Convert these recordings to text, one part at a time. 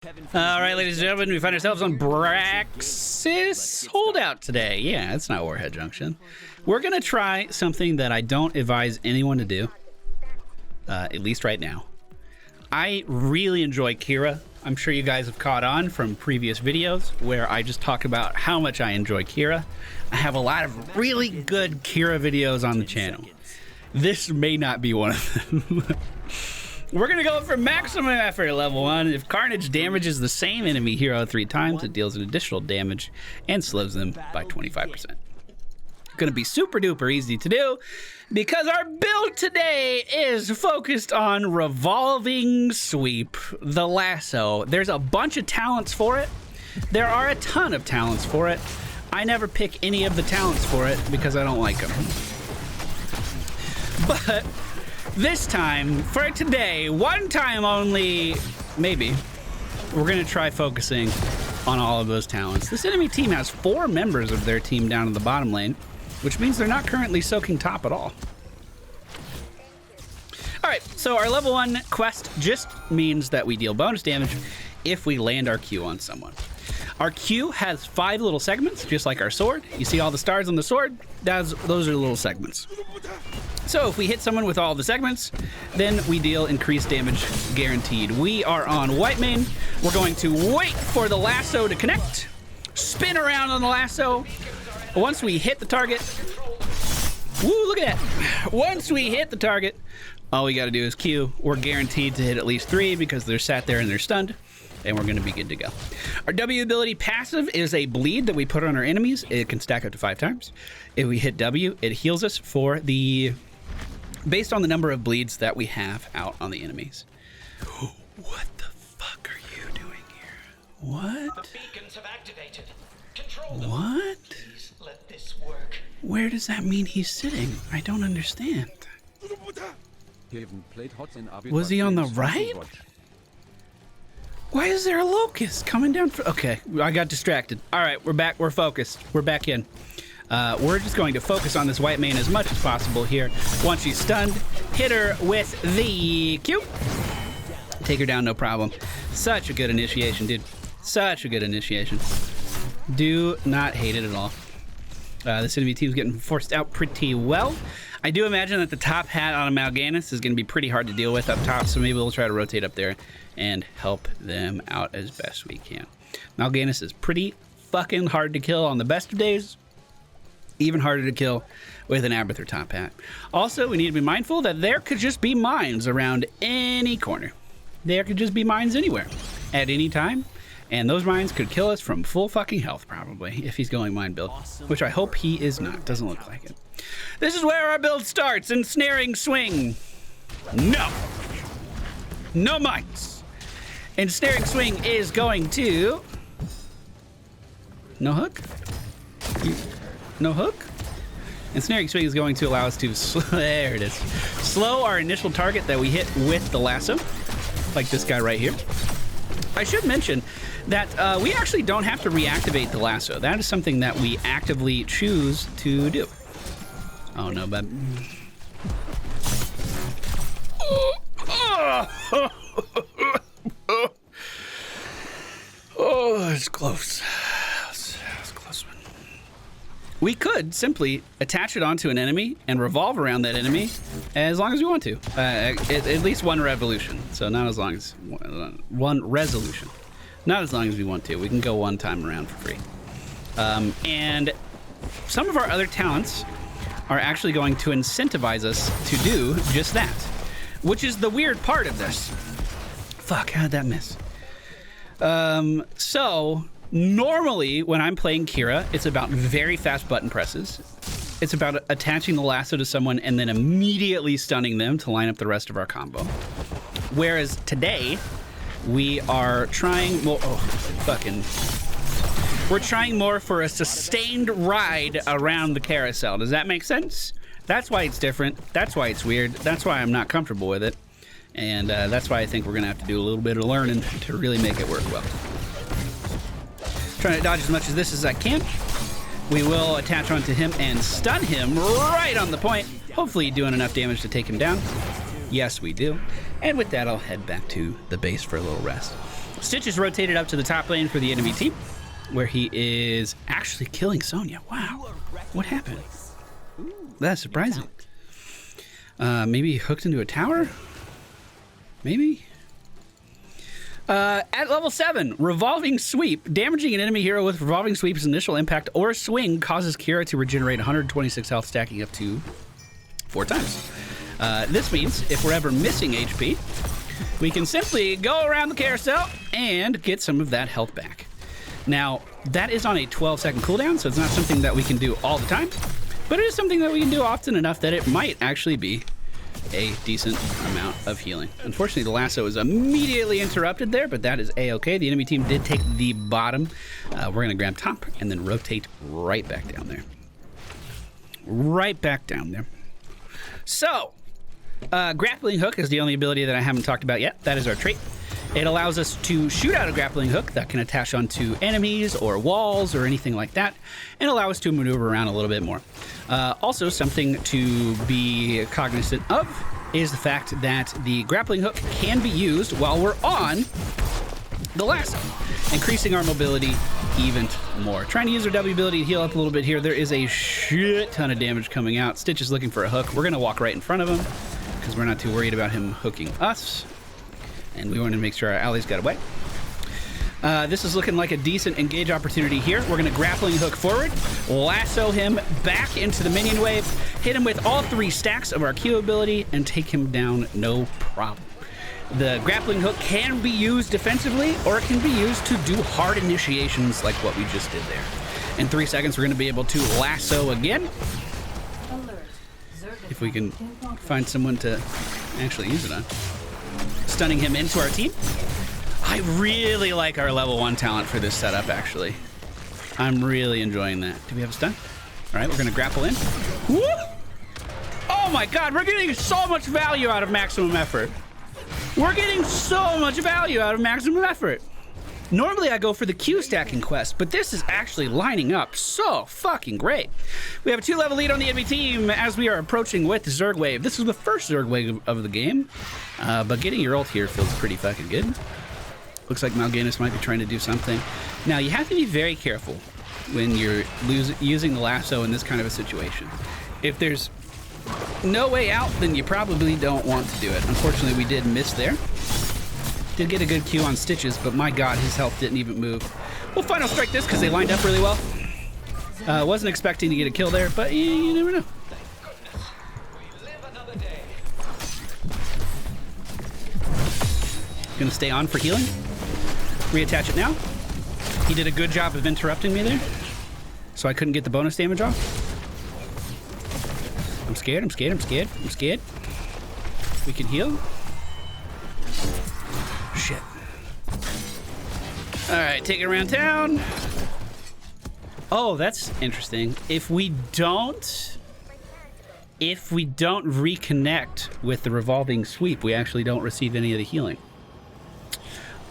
All right, ladies and gentlemen, we find ourselves on Braxis Holdout today. Yeah, it's not Warhead Junction. We're going to try something that I don't advise anyone to do, at least right now. I really enjoy Qhira. I'm sure you guys have caught on from previous videos where I just talk about how much I enjoy Qhira. I have a lot of really good Qhira videos on the channel. This may not be one of them. We're gonna go for maximum effort at level 1. If Carnage damages the same enemy hero 3 times, it deals an additional damage and slows them by 25%. Gonna be super duper easy to do because our build today is focused on revolving sweep, the lasso. There's a bunch of talents for it. There are a ton of talents for it. I never pick any of the talents for it because I don't like them. But this time, for today, one time only, maybe, we're gonna try focusing on all of those talents. This enemy team has 4 members of their team down in the bottom lane, which means they're not currently soaking top at all. All right, so our level 1 quest just means that we deal bonus damage if we land our Q on someone. Our Q has 5 little segments, just like our sword. You see all the stars on the sword? Those are little segments. So if we hit someone with all the segments, then we deal increased damage guaranteed. We are on white main. We're going to wait for the lasso to connect, spin around on the lasso. Once we hit the target, woo, look at that. Once we hit the target, all we gotta do is Q. We're guaranteed to hit at least 3 because they're sat there and they're stunned, and we're gonna be good to go. Our W ability passive is a bleed that we put on our enemies. It can stack up to 5 times. If we hit W, it heals us for the, based on the number of bleeds that we have out on the enemies. What the fuck are you doing here? What? The beacons have activated. Control them. What? Please let this work. Where does that mean he's sitting? I don't understand. Was he on the right? Why is there a locust coming down? Okay, I got distracted. All right, we're back. We're focused. We're back in. We're just going to focus on this white main as much as possible here. Once she's stunned, hit her with the Q. Take her down, no problem. Such a good initiation, dude. Such a good initiation. Do not hate it at all. This enemy team's getting forced out pretty well. I do imagine that the top hat on a Mal'Ganis is going to be pretty hard to deal with up top, so maybe we'll try to rotate up there and help them out as best we can. Mal'Ganis is pretty fucking hard to kill on the best of days. Even harder to kill with an Abathur top hat. Also, we need to be mindful that there could just be mines around any corner. There could just be mines anywhere at any time. And those mines could kill us from full fucking health, probably, if he's going mine build, which I hope he is not. Doesn't look like it. This is where our build starts, in Snaring Swing. No. No mines. And Snaring Swing is going to... No hook? No hook? And Snaring Swing is going to allow us to, there it is, slow our initial target that we hit with the lasso, like this guy right here. I should mention that we actually don't have to reactivate the lasso. That is something that we actively choose to do. Oh no, but... Oh, it's close. That's a close one. We could simply attach it onto an enemy and revolve around that enemy as long as we want to. At least one revolution. So not as long as one resolution. Not as long as we want to. We can go one time around for free. And some of our other talents are actually going to incentivize us to do just that, which is the weird part of this. Fuck, how did that miss? So normally when I'm playing Qhira, it's about very fast button presses. It's about attaching the lasso to someone and then immediately stunning them to line up the rest of our combo. Whereas today, we are trying more, we're trying more for a sustained ride around the carousel. Does that make sense? That's why it's different. That's why it's weird. That's why I'm not comfortable with it. And that's why I think we're gonna have to do a little bit of learning to really make it work well. Trying to dodge as much of this as I can. We will attach onto him and stun him right on the point. Hopefully doing enough damage to take him down. Yes, we do. And with that, I'll head back to the base for a little rest. Stitch is rotated up to the top lane for the enemy team, where he is actually killing Sonya. Wow. What happened? That's surprising. Maybe hooked into a tower? Maybe? At level 7, Revolving Sweep. Damaging an enemy hero with Revolving Sweep's initial impact or swing causes Qhira to regenerate 126 health, stacking up to 4 times. This means if we're ever missing HP, we can simply go around the carousel and get some of that health back. Now, that is on a 12-second cooldown, so it's not something that we can do all the time, but it is something that we can do often enough that it might actually be a decent amount of healing. Unfortunately, the lasso is immediately interrupted there, but that is a-okay. The enemy team did take the bottom. We're going to grab top and then rotate right back down there. Right back down there. So, grappling hook is the only ability that I haven't talked about yet. That is our trait. It allows us to shoot out a grappling hook that can attach onto enemies or walls or anything like that, and allow us to maneuver around a little bit more. Also, something to be cognizant of is the fact that the grappling hook can be used while we're on the lasso, increasing our mobility even more. Trying to use our W ability to heal up a little bit here. There is a shit ton of damage coming out. Stitch is looking for a hook. We're going to walk right in front of him because we're not too worried about him hooking us. And we want to make sure our allies got away. This is looking like a decent engage opportunity here. We're going to grappling hook forward, lasso him back into the minion wave, hit him with all 3 stacks of our Q ability, and take him down no problem. The grappling hook can be used defensively, or it can be used to do hard initiations like what we just did there. In 3 seconds, we're going to be able to lasso again. If we can find someone to actually use it on. Stunning him into our team. I really like our level 1 talent for this setup, actually. I'm really enjoying that. Do we have a stun? All right, we're going to grapple in. Woo! Oh my god, we're getting so much value out of maximum effort. We're getting so much value out of maximum effort. Normally I go for the Q stacking quest, but this is actually lining up so fucking great. We have a 2-level lead on the enemy team as we are approaching with the Zerg wave. This is the first Zerg wave of the game, but getting your ult here feels pretty fucking good. Looks like Mal'Ganis might be trying to do something. Now, you have to be very careful when you're using the lasso in this kind of a situation. If there's no way out, then you probably don't want to do it. Unfortunately, we did miss there. Did get a good Q on Stitches, but my god, his health didn't even move. We'll final strike this because they lined up really well. Wasn't expecting to get a kill there, but you never know. Gonna stay on for healing. Reattach it now. He did a good job of interrupting me there, so I couldn't get the bonus damage off. I'm scared, I'm scared, I'm scared, I'm scared. We can heal. Shit. All right, take it around town. Oh, that's interesting. If we don't reconnect with the revolving sweep, we actually don't receive any of the healing.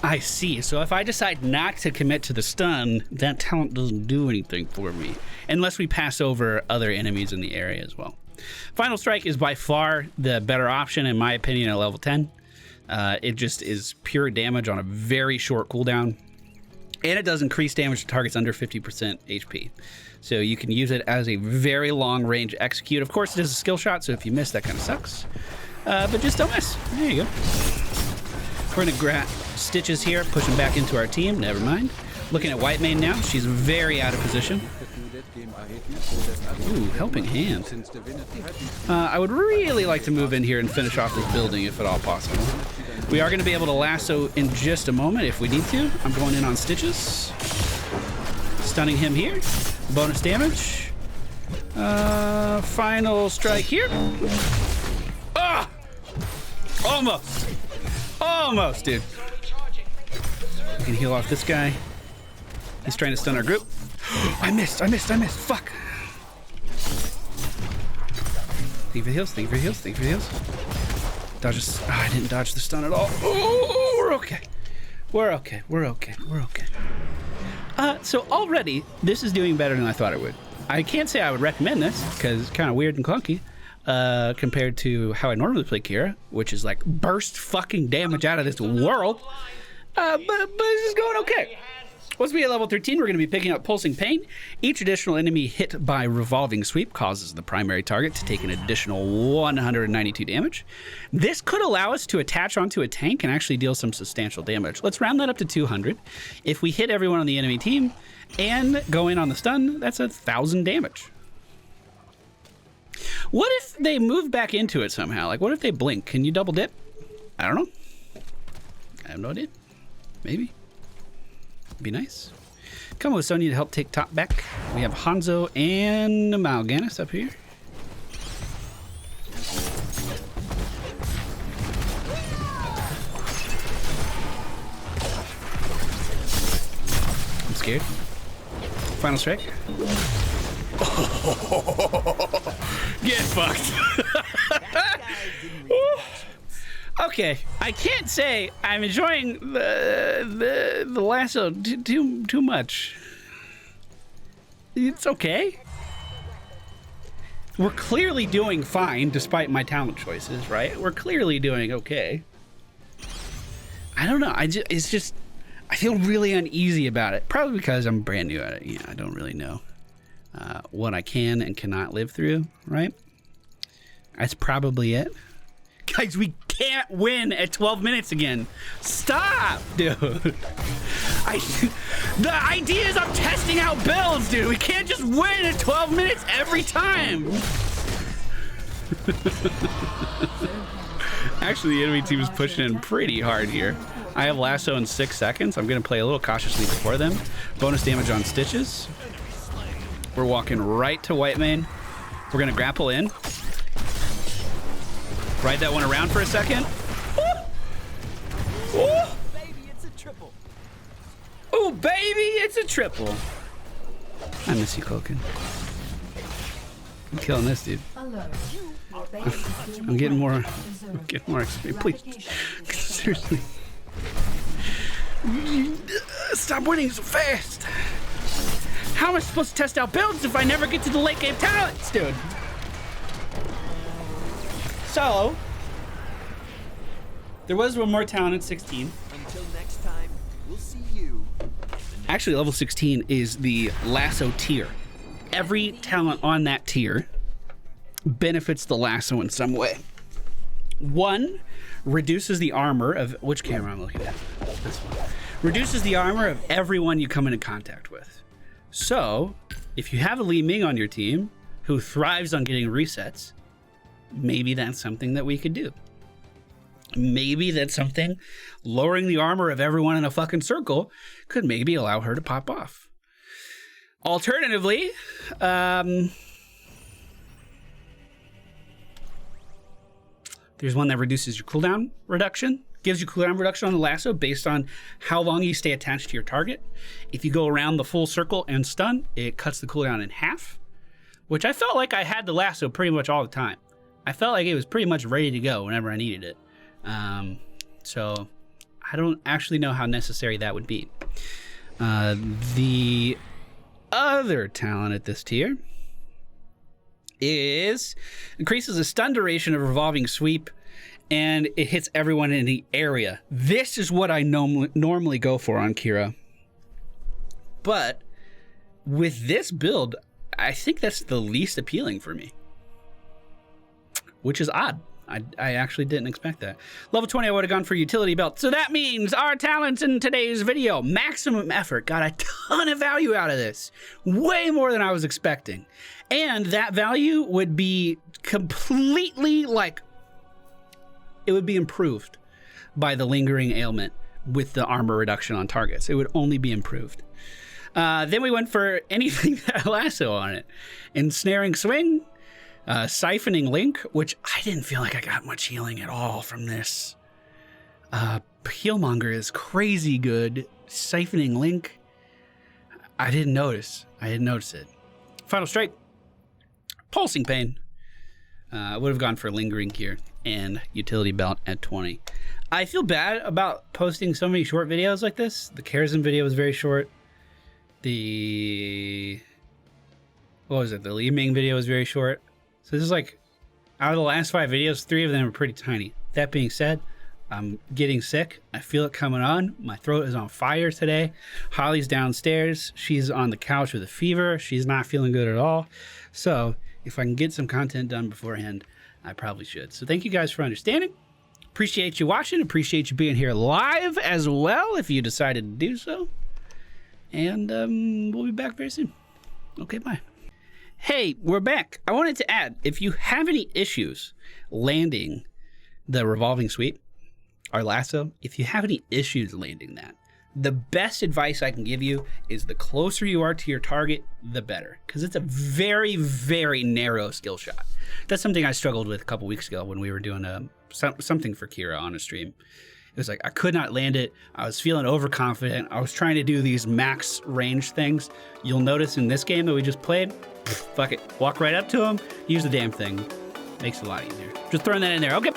I see. So if I decide not to commit to the stun, that talent doesn't do anything for me, unless we pass over other enemies in the area as well. Final Strike is by far the better option, in my opinion, at level 10. It just is pure damage on a very short cooldown, and it does increase damage to targets under 50% HP. So you can use it as a very long range execute. Of course, it is a skill shot, so if you miss, that kind of sucks. But just don't miss. There you go. We're going to grab Stitches here, push him back into our team. Never mind. Looking at White Mane now. She's very out of position. Ooh, helping hand. I would really like to move in here and finish off this building if at all possible. We are going to be able to lasso in just a moment if we need to. I'm going in on Stitches. Stunning him here. Bonus damage. Final strike here. Ah! Almost. Almost, dude. We can heal off this guy. He's trying to stun our group. I missed. Fuck. Think for heals, think for heals, think for heals. Dodge this. Oh, I didn't dodge the stun at all. Oh, we're okay. We're okay. We're okay. We're okay. So already, this is doing better than I thought it would. I can't say I would recommend this because it's kind of weird and clunky compared to how I normally play Qhira, which is like burst fucking damage out of this world. But this is going okay. Once we hit level 13, we're going to be picking up Pulsing Pain. Each additional enemy hit by Revolving Sweep causes the primary target to take an additional 192 damage. This could allow us to attach onto a tank and actually deal some substantial damage. Let's round that up to 200. If we hit everyone on the enemy team and go in on the stun, that's 1,000 damage. What if they move back into it somehow? Like, what if they blink? Can you double dip? I don't know. I have no idea. Maybe. Be nice. Come with Sonya to help take top back. We have Hanzo and Mal'Ganis up here. I'm scared. Final strike. Get fucked. Okay, I can't say I'm enjoying the lasso too much. It's okay. We're clearly doing fine despite my talent choices, right? We're clearly doing okay. I don't know. It's just I feel really uneasy about it. Probably because I'm brand new at it. Yeah, I don't really know what I can and cannot live through, right? That's probably it. Guys, we can't win at 12 minutes again. Stop, dude. The ideas of testing out builds, dude. We can't just win at 12 minutes every time. Actually, the enemy team is pushing in pretty hard here. I have lasso in 6 seconds. I'm going to play a little cautiously before them. Bonus damage on stitches. We're walking right to white main. We're going to grapple in. Ride that one around for a second. Ooh. Ooh. Baby, it's a triple. Ooh, baby, it's a triple. I miss you, Koken. I'm killing this, dude. I'm getting more experience. Please. Seriously. Stop winning so fast. How am I supposed to test out builds if I never get to the late game talents, dude? So, there was one more talent at 16. Until next time, we'll see you. Actually, level 16 is the lasso tier. Every talent on that tier benefits the lasso in some way. One, reduces the armor of, which camera I'm looking at? This one. Reduces the armor of everyone you come into contact with. So, if you have a Li Ming on your team who thrives on getting resets, maybe that's something that we could do. Maybe that's something lowering the armor of everyone in a fucking circle could maybe allow her to pop off. Alternatively, there's one that reduces your cooldown reduction, gives you cooldown reduction on the lasso based on how long you stay attached to your target. If you go around the full circle and stun, it cuts the cooldown in half, which I felt like I had the lasso pretty much all the time. I felt like it was pretty much ready to go whenever I needed it. So I don't actually know how necessary that would be. The other talent at this tier is increases the stun duration of revolving sweep, and it hits everyone in the area. This is what I normally go for on Qhira. But with this build, I think that's the least appealing for me, which is odd. I actually didn't expect that. Level 20, I would have gone for utility belt. So that means our talents in today's video, maximum effort, got a ton of value out of this. Way more than I was expecting. And that value would be completely like, it would be improved by the lingering ailment with the armor reduction on targets. It would only be improved. Then we went for anything that had lasso on it. Ensnaring swing, siphoning link, which I didn't feel like I got much healing at all from this. Healmonger is crazy good. Siphoning link, I didn't notice. I didn't notice it. Final strike, pulsing pain. I would have gone for lingering here and utility belt at 20. I feel bad about posting so many short videos like this. The Karazhan video was very short. The Li Ming video was very short. So this is like, out of the last 5 videos, 3 of them are pretty tiny. That being said, I'm getting sick. I feel it coming on. My throat is on fire today. Holly's downstairs. She's on the couch with a fever. She's not feeling good at all. So if I can get some content done beforehand, I probably should. So thank you guys for understanding. Appreciate you watching. Appreciate you being here live as well if you decided to do so. And we'll be back very soon. Okay, bye. Hey, we're back. I wanted to add, if you have any issues landing the revolving sweep, or lasso, if you have any issues landing that, the best advice I can give you is the closer you are to your target, the better. Because it's a very, very narrow skill shot. That's something I struggled with a couple weeks ago when we were doing something for Qhira on a stream. It was like, I could not land it. I was feeling overconfident. I was trying to do these max range things. You'll notice in this game that we just played, fuck it. Walk right up to him, use the damn thing. Makes it a lot easier. Just throwing that in there. Okay.